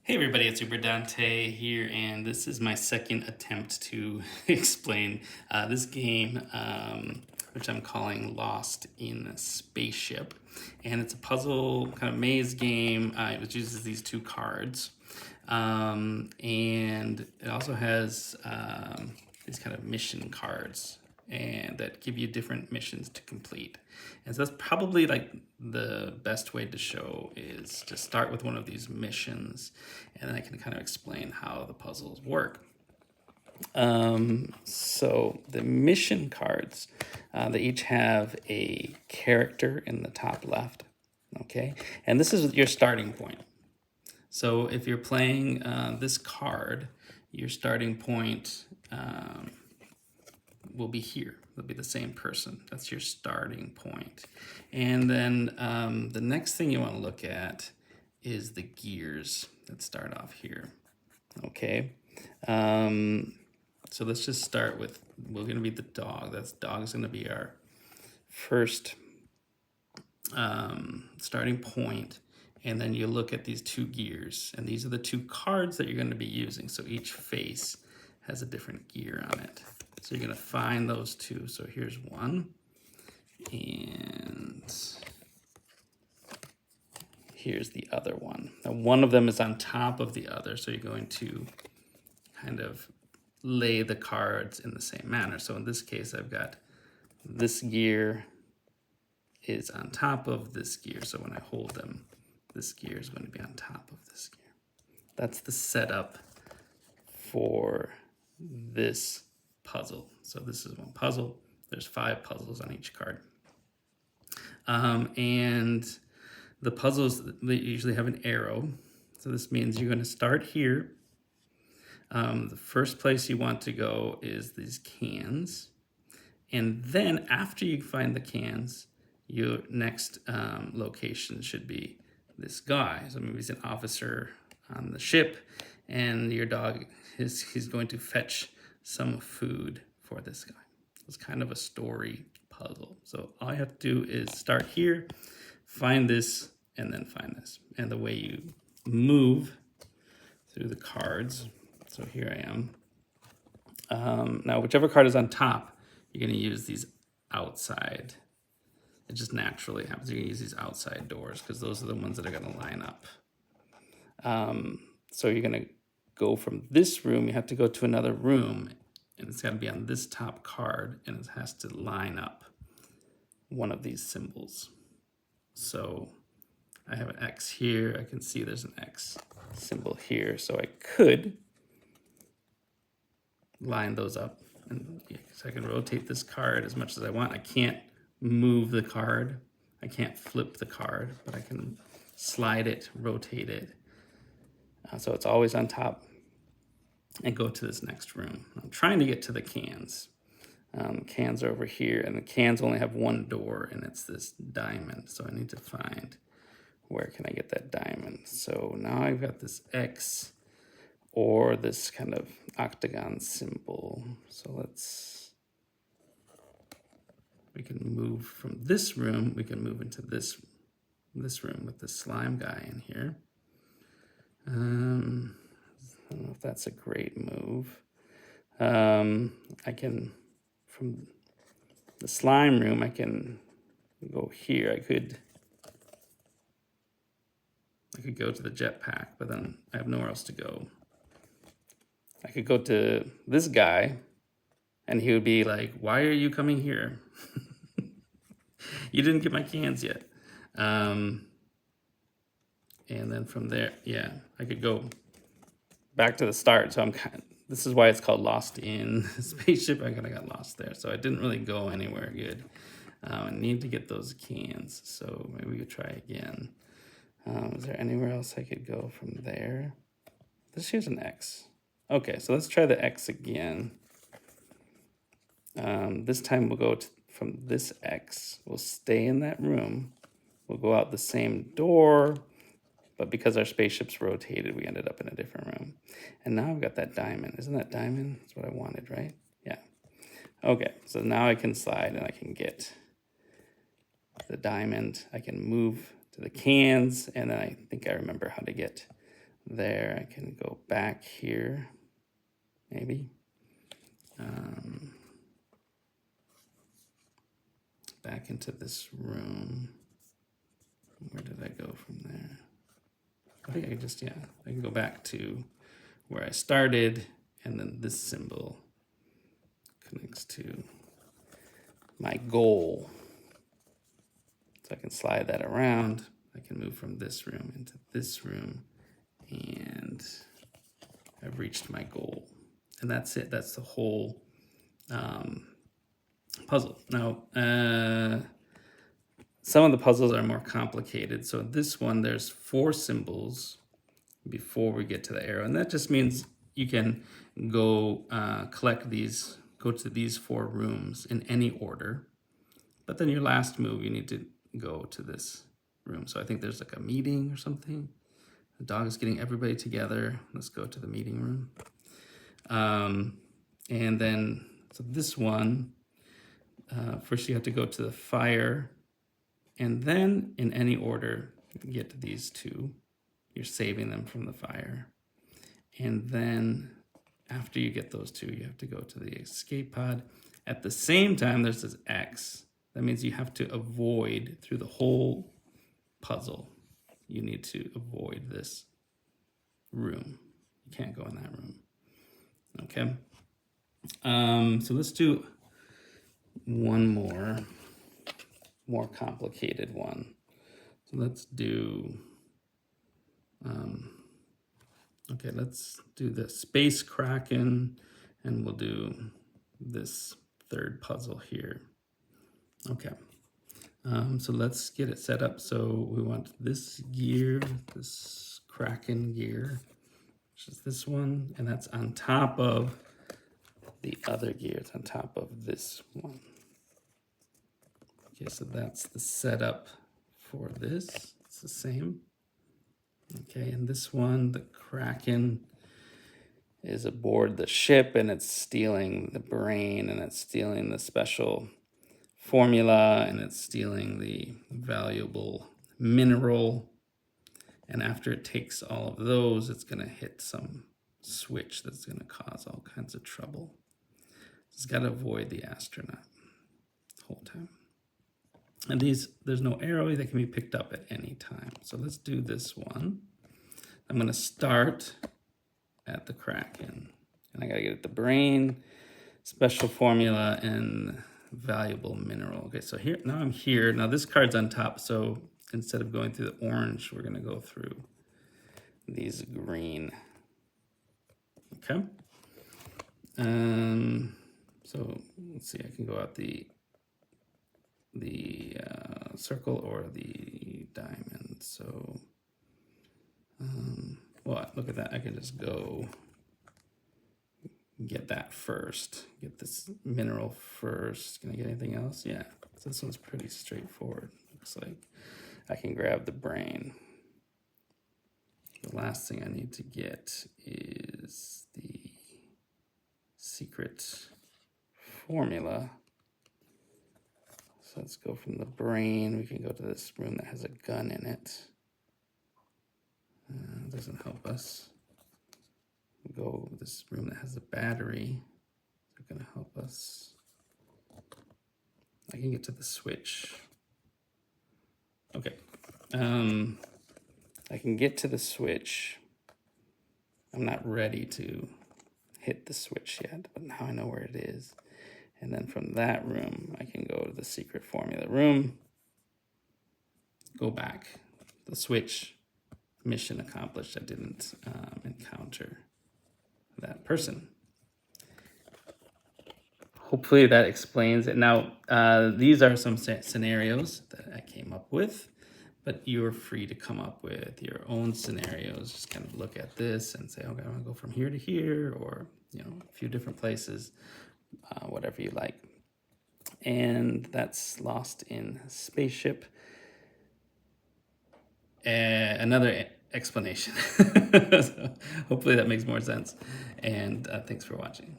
Hey everybody, it's Uber Dante here, and this is my second attempt to explain this game, which I'm calling Lost in Spaceship. And it's a puzzle kind of maze game. It uses these two cards. And it also has these kind of mission cards and that give you different missions to complete. And so that's probably like the best way to show is to start with one of these missions, and then I can kind of explain how the puzzles work. So the mission cards, they each have a character in the top left, okay? And this is your starting point. So if you're playing this card, your starting point will be here. It'll be the same person. That's your starting point. And then the next thing you want to look at is the gears that start off here. Okay. So let's just start with, we're going to be the dog. Dog is going to be our first starting point. And then you look at these two gears, and these are the two cards that you're going to be using. So each face has a different gear on it. So you're going to find those two. So here's one, and here's the other one. Now one of them is on top of the other, so you're going to kind of lay the cards in the same manner. So in this case, I've got this gear is on top of this gear. So when I hold them, this gear is going to be on top of this gear. That's the setup for this puzzle. So this is one puzzle. There's 5 puzzles on each card. And the puzzles, they usually have an arrow. So this means you're going to start here. The first place you want to go is these cans. And then after you find the cans, your next location should be this guy. So maybe he's an officer on the ship, and your dog he's going to fetch some food for this guy. It's kind of a story puzzle. So all you have to do is start here, find this, and then find this. And the way you move through the cards. So here I am. Now, whichever card is on top, you're going to use these outside. It just naturally happens. You're going to use these outside doors because those are the ones that are going to line up. So you're going to go from this room. You have to go to another room, and it's got to be on this top card, and it has to line up one of these symbols. So I have an X here. I can see there's an X symbol here. So I could line those up, and so I can rotate this card as much as I want. I can't move the card. I can't flip the card, but I can slide it, rotate it. So it's always on top, and go to this next room. I'm trying to get to the cans. Cans are over here, and the cans only have one door, and it's this diamond. So I need to find where can I get that diamond. So now I've got this X or this kind of octagon symbol. So we can move from this room, we can move into this room with the slime guy in here. I don't know if that's a great move. I can, from the slime room, I can go here. I could go to the jetpack, but then I have nowhere else to go. I could go to this guy, and he would be like, "Why are you coming here? You didn't get my cans yet." And then from there, yeah, I could go back to the start. So this is why it's called Lost in Spaceship. I kind of got lost there. So I didn't really go anywhere good. I need to get those cans. So maybe we could try again. Is there anywhere else I could go from there? Here's an X. Okay, so let's try the X again. This time we'll go from this X. We'll stay in that room. We'll go out the same door, but because our spaceship's rotated, we ended up in a different room. And now I've got that diamond. Isn't that diamond? That's what I wanted, right? Yeah. Okay, so now I can slide and I can get the diamond. I can move to the cans, and then I think I remember how to get there. I can go back here, maybe. Back into this room. Where did I go from there? I think I can just, I can go back to where I started, and then this symbol connects to my goal. So I can slide that around. I can move from this room into this room, and I've reached my goal. And that's it. That's the whole puzzle. Now, some of the puzzles are more complicated. So this one, there's 4 symbols before we get to the arrow. And that just means you can go collect these, go to these 4 rooms in any order. But then your last move, you need to go to this room. So I think there's like a meeting or something. The dog is getting everybody together. Let's go to the meeting room. And then, so this one, first you have to go to the fire, and then in any order, get to these 2. You're saving them from the fire. And then after you get those 2, you have to go to the escape pod. At the same time, there's this X. That means you have to avoid through the whole puzzle. You need to avoid this room. You can't go in that room. Okay. So let's do one more complicated one. So let's do, okay, let's do the Space Kraken, and we'll do this 3rd puzzle here. Okay, so let's get it set up. So we want this gear, this Kraken gear, which is this one, and that's on top of the other gear. It's on top of this one. Okay, so that's the setup for this. It's the same. Okay, and this one, the Kraken, is aboard the ship, and it's stealing the brain, and it's stealing the special formula, and it's stealing the valuable mineral. And after it takes all of those, it's going to hit some switch that's going to cause all kinds of trouble. It's got to avoid the astronaut the whole time. And there's no arrow that can be picked up at any time. So let's do this one. I'm going to start at the Kraken. And I got to get at the brain, special formula, and valuable mineral. Okay, so here, now I'm here. Now this card's on top, so instead of going through the orange, we're going to go through these green. Okay. So let's see, I can go out the circle or the diamond. So, well, look at that. I can just go get that first. Get this mineral first. Can I get anything else? Yeah. So this one's pretty straightforward. Looks like I can grab the brain. The last thing I need to get is the secret formula. So let's go from the brain. We can go to this room that has a gun in it. Doesn't help us. We'll go with this room that has a battery. It's going to help us. I can get to the switch. Okay. I can get to the switch. I'm not ready to hit the switch yet, but now I know where it is. And then from that room, I can go to the secret formula room, go back, the switch, mission accomplished. I didn't encounter that person. Hopefully that explains it. Now, these are some scenarios that I came up with, but you're free to come up with your own scenarios. Just kind of look at this and say, okay, I want to go from here to here, or, you know, a few different places, whatever you like. And that's Lost in Spaceship. Another explanation. So hopefully that makes more sense. And thanks for watching.